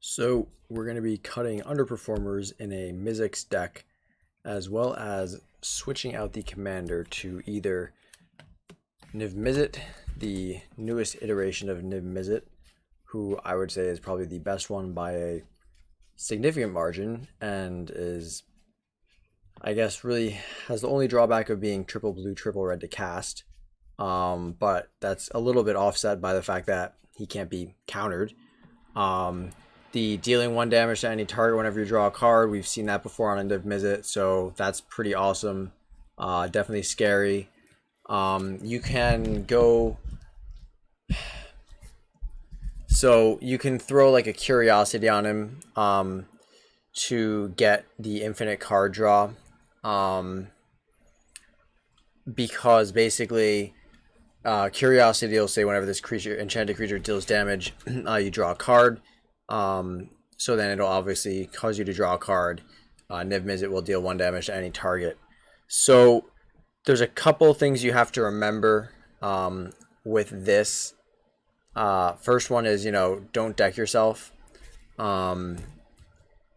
So we're going to be cutting underperformers in a Mizzix deck, as well as switching out the commander to either Mizzet, the newest iteration of Mizzet, who I would say is probably the best one by a significant margin, and is, I guess, really has the only drawback of being triple blue, triple red to cast. But that's a little bit offset by the fact that he can't be countered. The dealing 1 damage to any target whenever you draw a card, we've seen that before on End of Mizzet, so that's pretty awesome. Definitely scary. You can go... So you can throw like a curiosity on him to get the infinite card draw. Because basically curiosity will say whenever this enchanted creature deals damage, you draw a card. So then it'll obviously cause you to draw a card. Niv Mizzet will deal 1 damage to any target. So there's a couple things you have to remember with this. First one is, don't deck yourself. Run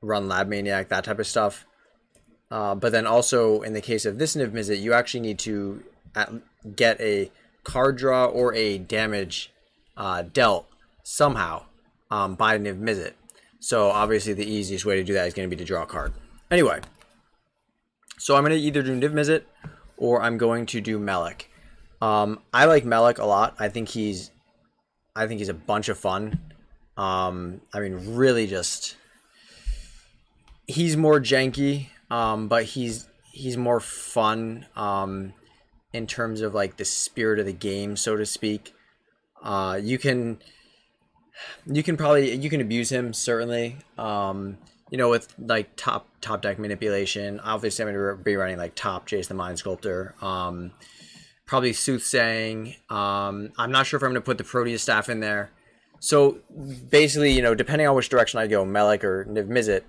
Lab Maniac, that type of stuff. But then also in the case of this Niv Mizzet, you actually need to get a card draw or a damage dealt somehow by Niv Mizzet. So obviously the easiest way to do that is going to be to draw a card. Anyway, so I'm going to either do Niv Mizzet or I'm going to do Melek. I like Melek a lot. I think he's a bunch of fun. I mean, really just he's more janky, but he's more fun in terms of like the spirit of the game, so to speak. You can abuse him, certainly. With like top deck manipulation. Obviously, I'm going to be running like top Jace the Mind Sculptor. Probably Soothsaying. I'm not sure if I'm going to put the Proteus Staff in there. So basically, depending on which direction I go, Melek or Niv Mizzet,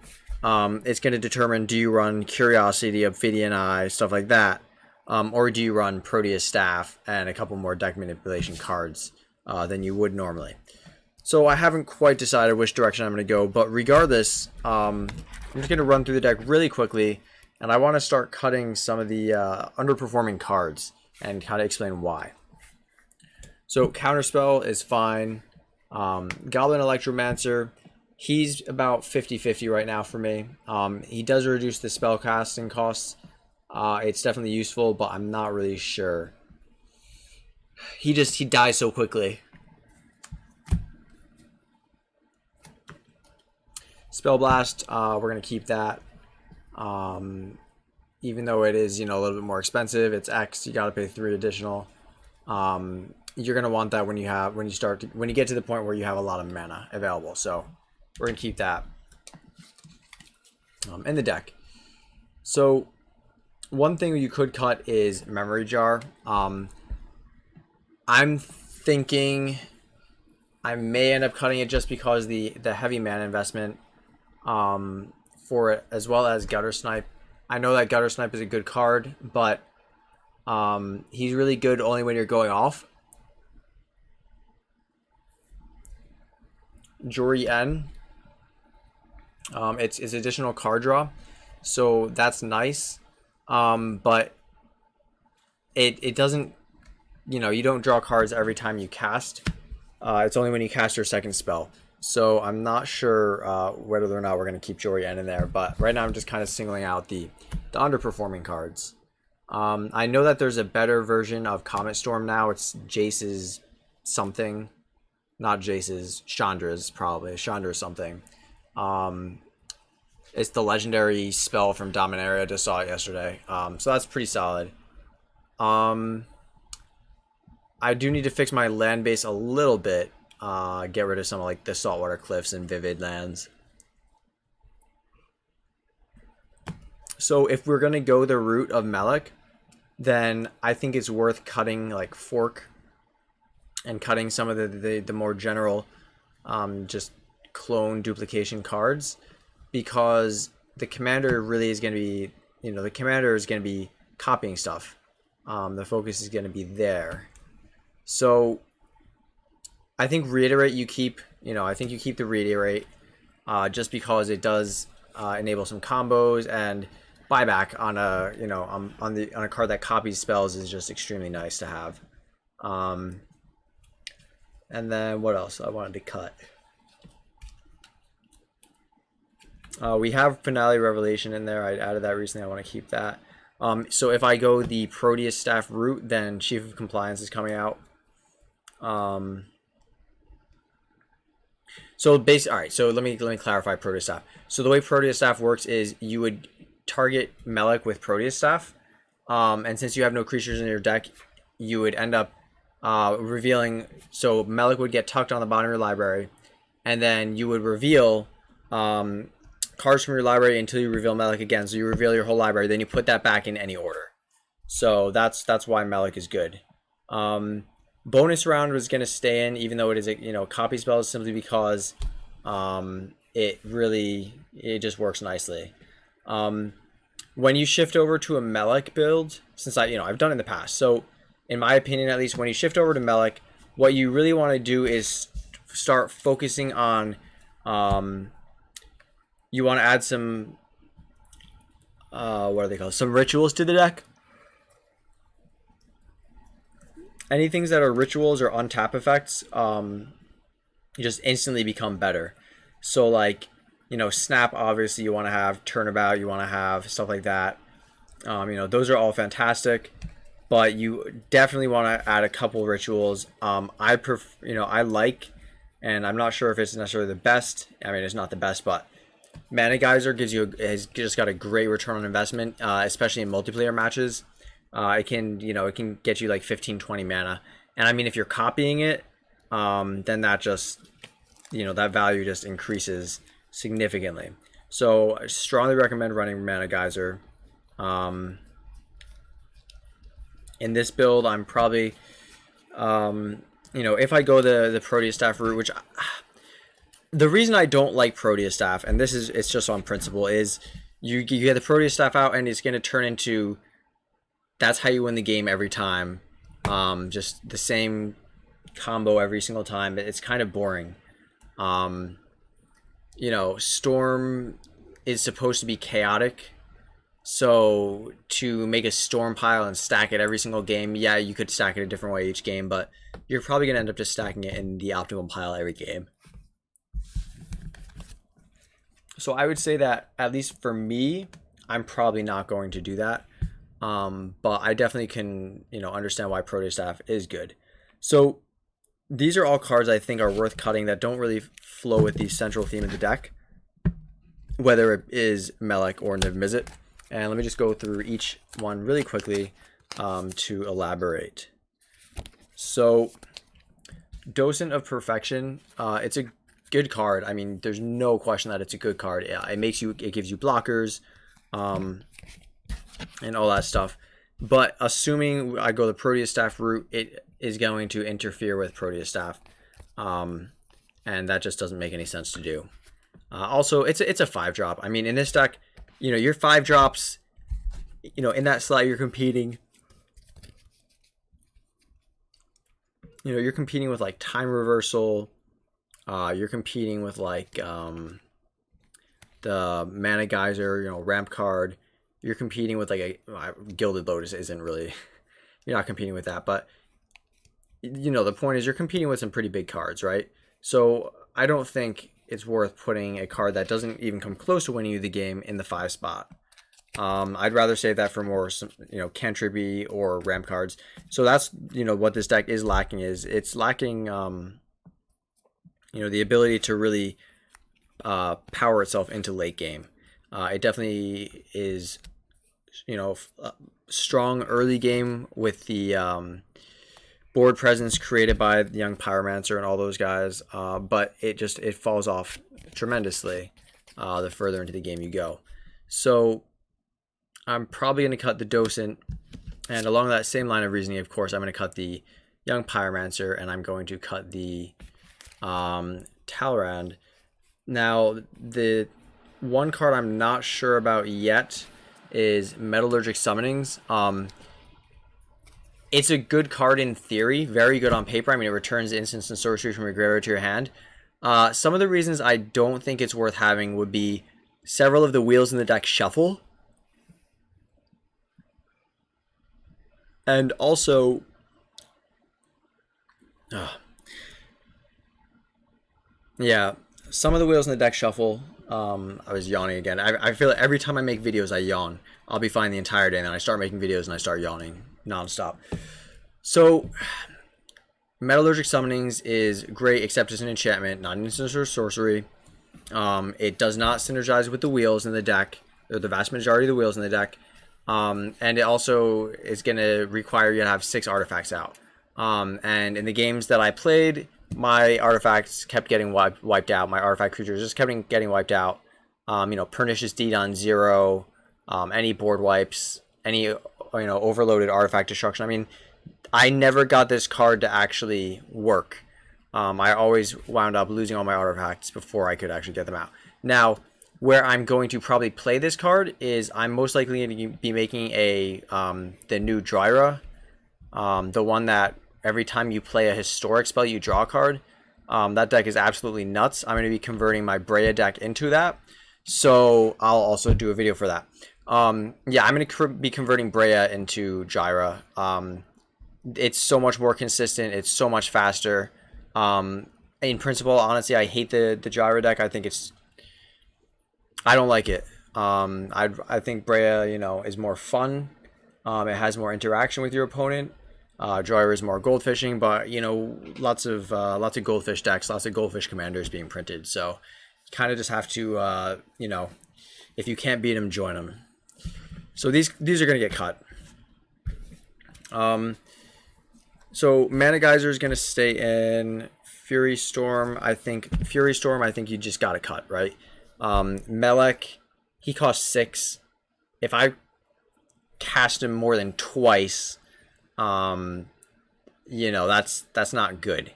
it's going to determine, do you run Curiosity, Ophidian Eye, stuff like that, or do you run Proteus Staff and a couple more deck manipulation cards than you would normally. So I haven't quite decided which direction I'm going to go, but regardless, I'm just going to run through the deck really quickly, and I want to start cutting some of the underperforming cards and kind of explain why. So Counterspell is fine. Goblin Electromancer, he's about 50-50 right now for me. He does reduce the spell casting costs. It's definitely useful, but I'm not really sure. He dies so quickly. Spell Blast, we're going to keep that. Even though it is, a little bit more expensive, it's X, you got to pay 3 additional. You're going to want that when you get to the point where you have a lot of mana available. So we're going to keep that in the deck. So one thing you could cut is Memory Jar. I'm thinking I may end up cutting it just because the heavy mana investment for it, as well as Gutter Snipe. I know that Gutter Snipe is a good card, but he's really good only when you're going off. Jori N, it's additional card draw, so that's nice, but it doesn't, you don't draw cards every time you cast. It's only when you cast your second spell. So I'm not sure whether or not we're going to keep Jori N in there, but right now I'm just kind of singling out the underperforming cards. I know that there's a better version of Comet Storm now. It's Jace's something. Not Jace's, Chandra's probably. Chandra's something. It's the legendary spell from Dominaria. I just saw it yesterday. So that's pretty solid. I do need to fix my land base a little bit. Get rid of some of like the Saltwater Cliffs and Vivid lands. So if we're going to go the route of Melek, then I think it's worth cutting like Fork and cutting some of the more general just clone duplication cards, because the commander really is going to be, the commander is going to be copying stuff. The focus is going to be there. So I think Reiterate you keep, I think you keep the Reiterate. just because it does enable some combos, and buyback on a on a card that copies spells is just extremely nice to have. And then what else I wanted to cut? We have Finale Revelation in there. I added that recently. I want to keep that. So if I go the Proteus Staff route, then Chief of Compliance is coming out. So basically, all right. So let me clarify Proteus Staff. So the way Proteus Staff works is you would target Melek with Proteus Staff, and since you have no creatures in your deck, you would end up revealing. So Melek would get tucked on the bottom of your library, and then you would reveal cards from your library until you reveal Melek again. So you reveal your whole library, then you put that back in any order. So that's why Melek is good. Bonus round was going to stay in, even though it is a copy spells, simply because it just works nicely. When you shift over to a Melek build, since I've done it in the past, so in my opinion at least, when you shift over to Melek, what you really want to do is start focusing on you want to add some what are they called? Some rituals to the deck. Any things that are rituals or untap effects, you just instantly become better. So like, snap, obviously you want to have, turnabout you want to have, stuff like that. Those are all fantastic, but you definitely want to add a couple rituals. I like, and I'm not sure if it's necessarily the best. I mean, it's not the best, but Mana Geyser has just got a great return on investment, especially in multiplayer matches. It can get you like 15-20 mana, and I mean, if you're copying it, then that just that value just increases significantly. So I strongly recommend running Mana Geyser. In this build, I'm probably if I go the Proteus Staff route, which the reason I don't like Proteus Staff, and it's just on principle, is you get the Proteus Staff out and it's going to turn into, that's how you win the game every time. Just the same combo every single time. It's kind of boring. Storm is supposed to be chaotic. So to make a storm pile and stack it every single game, yeah, you could stack it a different way each game, but you're probably going to end up just stacking it in the optimal pile every game. So I would say that, at least for me, I'm probably not going to do that. But I definitely can, understand why Proteus Staff is good. So these are all cards I think are worth cutting that don't really flow with the central theme of the deck, whether it is Melek or Mizzix. And let me just go through each one really quickly to elaborate. So Docent of Perfection, it's a good card. I mean, there's no question that it's a good card. It gives you blockers, and all that stuff. But assuming I go the Proteus Staff route, it is going to interfere with Proteus Staff, and that just doesn't make any sense to do. Also, it's a 5-drop. I mean, in this deck, your 5 drops, in that slot you're competing. You're competing with like Time Reversal. You're competing with like the Mana Geyser, ramp card. You're competing with like a Gilded Lotus isn't really, you're not competing with that, but the point is you're competing with some pretty big cards, right? So I don't think it's worth putting a card that doesn't even come close to winning you the game in the 5 spot. I'd rather save that for more, cantripy or ramp cards. So that's, what this deck is lacking, is it's lacking, the ability to really power itself into late game. It definitely is, strong early game with the board presence created by the young Pyromancer and all those guys, but it falls off tremendously the further into the game you go. So I'm probably going to cut the Docent, and along that same line of reasoning, of course, I'm going to cut the young Pyromancer, and I'm going to cut the Talrand. Now, the one card I'm not sure about yet is Metallurgic Summonings. It's a good card in theory, very good on paper. I mean, it returns instants and sorceries from your graveyard to your hand. Some of the reasons I don't think it's worth having would be several of the wheels in the deck shuffle. And also, yeah, some of the wheels in the deck shuffle. I was yawning again. I feel like every time I make videos, I yawn. I'll be fine the entire day, and then I start making videos and I start yawning nonstop. So, Metallurgic Summonings is great, except it's an enchantment, not an instant or sorcery. It does not synergize with the wheels in the deck, or the vast majority of the wheels in the deck. And it also is going to require you to have 6 artifacts out. And in the games that I played, my artifacts kept getting wiped out. My artifact creatures just kept getting wiped out. Pernicious Deed on 0, any board wipes, any overloaded artifact destruction. I mean, I never got this card to actually work. I always wound up losing all my artifacts before I could actually get them out. Now, where I'm going to probably play this card is I'm most likely going to be making the new Dryra, the one that every time you play a historic spell, you draw a card. That deck is absolutely nuts. I'm going to be converting my Breya deck into that, so I'll also do a video for that. Yeah, I'm going to be converting Breya into Dryra. It's so much more consistent. It's so much faster. In principle, honestly, I hate the Dryra deck. I don't like it. I think Breya, is more fun. It has more interaction with your opponent. Dryra is more goldfishing, but lots of goldfish decks, lots of goldfish commanders being printed. So, kind of just have to, if you can't beat them, join them. So these are gonna get cut. So Mana Geyser is gonna stay in. Fury Storm, I think you just gotta cut, right? Melek, he costs 6. If I cast him more than twice, that's not good.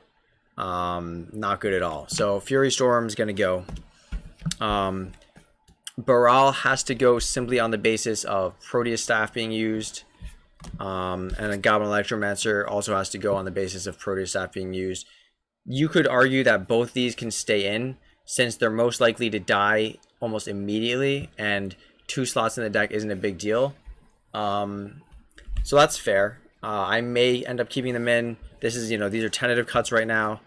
Not good at all. So Fury Storm's gonna go. Baral has to go simply on the basis of Proteus Staff being used. And a Goblin Electromancer also has to go on the basis of Proteus Staff being used. You could argue that both these can stay in, since they're most likely to die almost immediately, and 2 slots in the deck isn't a big deal. So that's fair. I may end up keeping them in. This is, these are tentative cuts right now.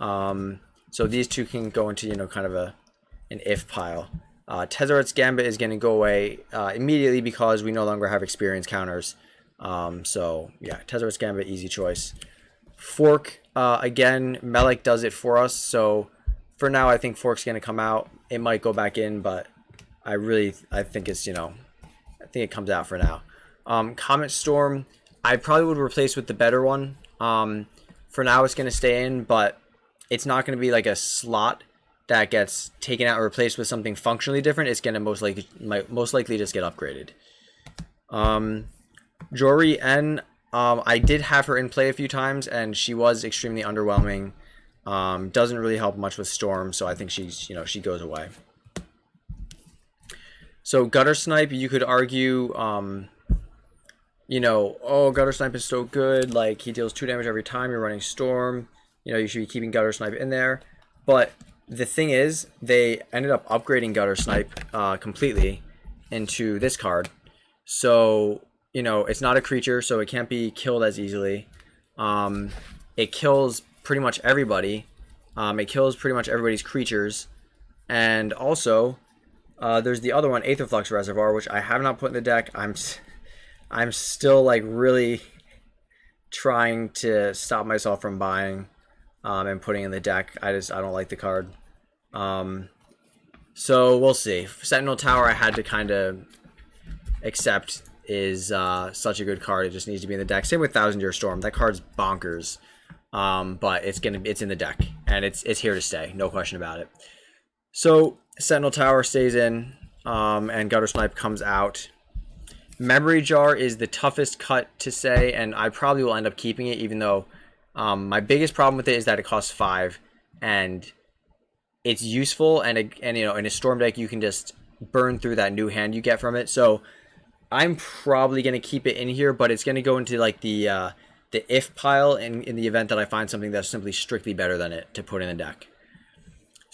So these 2 can go into, kind of an if pile. Tezzeret's Gambit is going to go away immediately because we no longer have experience counters. So yeah, Tezzeret's Gambit, easy choice. Fork, again, Melek does it for us. So for now, I think Fork's going to come out. It might go back in, but I think it's, I think it comes out for now. Comet Storm, I probably would replace with the better one. For now, it's going to stay in, but it's not going to be like a slot that gets taken out and replaced with something functionally different. It's going to most likely just get upgraded. Jory N, I did have her in play a few times, and she was extremely underwhelming. Doesn't really help much with Storm, so I think she goes away. So Gutter Snipe, you could argue, Gutter Snipe is so good, like he deals 2 damage every time you're running Storm. You should be keeping Gutter Snipe in there. But the thing is, they ended up upgrading Gutter Snipe completely into this card. So, it's not a creature, so it can't be killed as easily. It kills pretty much everybody. It kills pretty much everybody's creatures. And also, there's the other one, Aetherflux Reservoir, which I have not put in the deck. I'm still like really trying to stop myself from buying and putting in the deck. I don't like the card. So we'll see. Sentinel Tower I had to kind of accept is such a good card. It just needs to be in the deck. Same with Thousand Year Storm. That card's bonkers. But it's in the deck, and it's here to stay. No question about it. So Sentinel Tower stays in, and Gutter Snipe comes out. Memory Jar is the toughest cut to say, and I probably will end up keeping it, even though my biggest problem with it is that it costs 5, and it's useful, and in a Storm deck you can just burn through that new hand you get from it. So I'm probably going to keep it in here, but it's going to go into like the if pile in the event that I find something that's simply strictly better than it to put in the deck.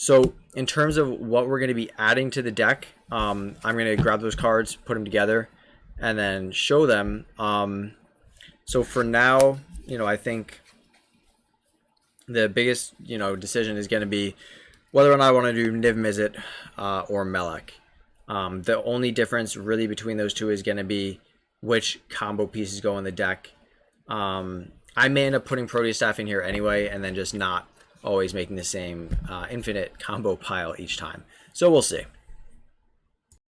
So in terms of what we're going to be adding to the deck, I'm going to grab those cards, put them together, and then show them. So for now, I think the biggest, decision is going to be whether or not I want to do Niv Mizzet or Melek. The only difference really between those two is going to be which combo pieces go in the deck. I may end up putting Proteus Staff in here anyway, and then just not always making the same infinite combo pile each time. So we'll see.